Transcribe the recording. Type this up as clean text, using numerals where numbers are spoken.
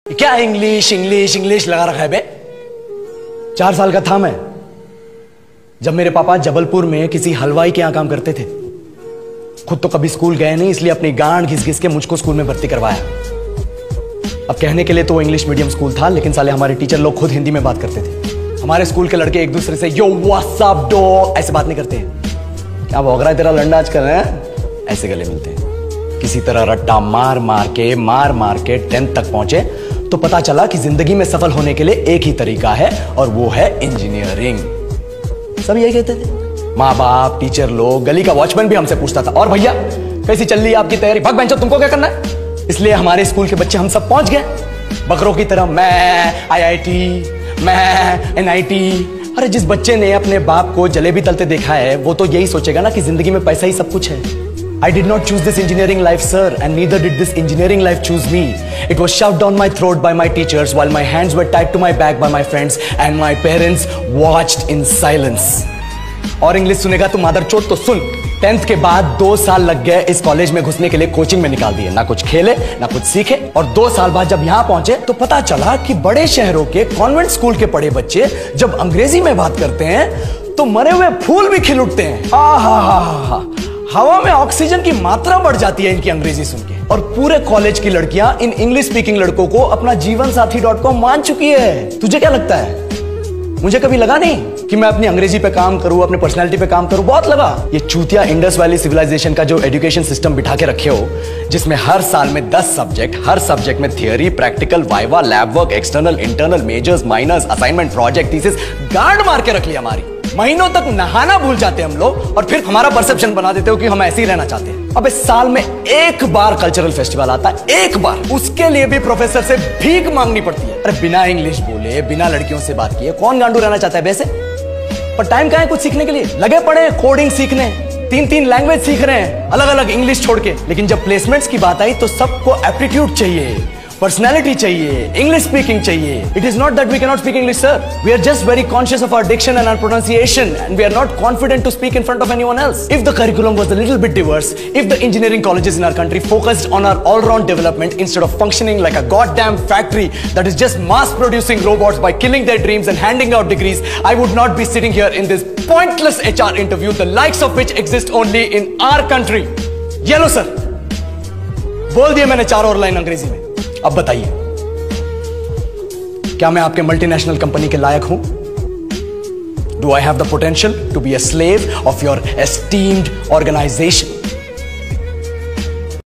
क्या English English English लगा रखा है बे। 4 साल का था मैं जब मेरे पापा जबलपुर में किसी हलवाई के यहां काम करते थे। खुद तो कभी स्कूल गए नहीं, इसलिए अपनी गांड घिस घिस के मुझको स्कूल में भर्ती करवाया। अब कहने के लिए तो वो इंग्लिश मीडियम स्कूल था, लेकिन साले हमारे टीचर लोग खुद हिंदी में बात करते थे। हमारे स्कूल के लड़के एक दूसरे से यो व्हाट्स अप डो ऐसे बात नहीं करते हैं। क्या भौंक रहा है तेरा लंडा आज कर रहे हैं, ऐसे गले मिलते हैं। किसी तरह रट्टा मार मार के 10th तक पहुंचे तो पता चला कि जिंदगी में सफल होने के लिए एक ही तरीका है और वो है इंजीनियरिंग। सब यही कहते थे, माँ बाप, टीचर लोग, गली का वॉचमैन भी हमसे पूछता था, और भैया कैसी चल रही है आपकी तैयारी, भग बेंचो तुमको क्या करना है। इसलिए हमारे स्कूल के बच्चे हम सब पहुंच गए बकरों की तरह, मैं IIT, मैं NIT। अरे जिस बच्चे ने अपने बाप को जलेबी तलते देखा है वो तो यही सोचेगा ना कि जिंदगी में पैसा ही सब कुछ है। I did not choose this engineering life, sir, and neither did this engineering life choose me. It was shoved down my throat by my teachers while my hands were tied to my back by my friends and my parents watched in silence. और English सुनेगा तो मादरचोद तो सुन। 10th के बाद 2 साल लग गए इस कॉलेज में घुसने के लिए, कोचिंग में निकाल दिए। ना कुछ खेले ना कुछ सीखे, और 2 साल बाद जब यहाँ पहुंचे तो पता चला कि बड़े शहरों के कॉन्वेंट स्कूल के पढ़े बच्चे जब अंग्रेजी में बात करते हैं तो मरे हुए फूल भी खिल उठते हैं। हा हवा में ऑक्सीजन की मात्रा बढ़ जाती है इनकी अंग्रेजी सुन के। और पूरे कॉलेज की लड़कियां इन इंग्लिश स्पीकिंग लड़कों को अपना जीवनसाथी.com मान चुकी है। तुझे क्या लगता है, मुझे कभी लगा नहीं कि मैं अपनी अंग्रेजी पे काम करूं, अपनी पर्सनालिटी पे काम करूं? बहुत लगा। ये चूतिया इंडस वैली सिविलाइजेशन का जो एजुकेशन सिस्टम बिठा के रखे हो, जिसमें हर साल में 10 सब्जेक्ट, हर सब्जेक्ट में theory, practical, viva, lab work, external, internal, majors, minors, assignment, project, thesis, गांड मार के रख लिया हमारी। महीनों तक नहाना भूल जाते हम लोग और फिर हमारा परसेप्शन बना देते हो कि हम ऐसे ही रहना चाहते हैं। अब इस साल में एक बार कल्चरल फेस्टिवल आता है, एक बार, उसके लिए भी प्रोफेसर से भीख मांगनी पड़ती है। अरे बिना इंग्लिश बोले, बिना लड़कियों से बात किए कौन गांडू रहना चाहता है वैसे? पर टाइम कहां है कुछ सीखने के लिए? लगे पड़े कोडिंग सीखने, 3 लैंग्वेज सीख रहे हैं अलग अलग इंग्लिश छोड़ के। लेकिन जब प्लेसमेंट्स की बात आई तो सबको एप्टीट्यूड चाहिए, पर्सनैलिटी चाहिए, इंग्लिश स्पीकिंग चाहिए। It is not that we can not speak English, sir. We are just very conscious of our diction and our pronunciation and we are not confident to speak in front of anyone else. If the curriculum was a little bit diverse, if the engineering colleges in our country focused on our all round development instead of functioning like a goddamn factory that is just mass producing robots by killing their dreams and handing out degrees, I would not be sitting here in this pointless HR interview, the likes of which exist only in our country. ये लो sir, बोल दिया मैंने 4 और line अंग्रेजी में। अब बताइए, क्या मैं आपके मल्टीनेशनल कंपनी के लायक हूं? Do I have the potential to be a slave of your esteemed organization?